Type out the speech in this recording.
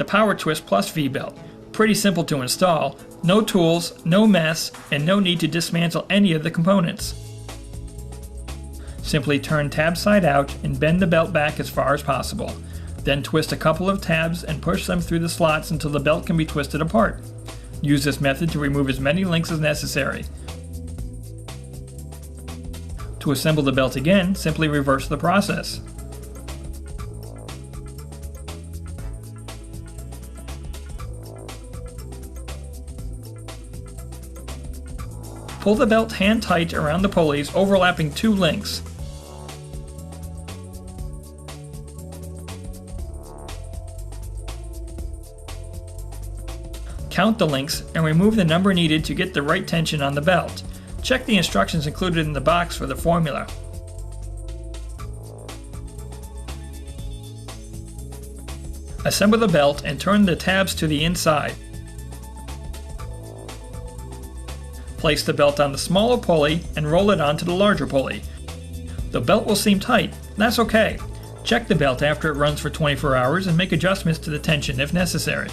the PowerTwist V-Belt. Pretty simple to install, no tools, no mess, and no need to dismantle any of the components. Simply turn tab side out and bend the belt back as far as possible. Then twist a couple of tabs and push them through the slots until the belt can be twisted apart. Use this method to remove as many links as necessary. To assemble the belt again, simply reverse the process. Pull the belt hand tight around the pulleys, overlapping 2 links. Count the links and remove the number needed to get the right tension on the belt. Check the instructions included in the box for the formula. Assemble the belt and turn the tabs to the inside. Place the belt on the smaller pulley and roll it onto the larger pulley. The belt will seem tight. That's okay. Check the belt after it runs for 24 hours and make adjustments to the tension if necessary.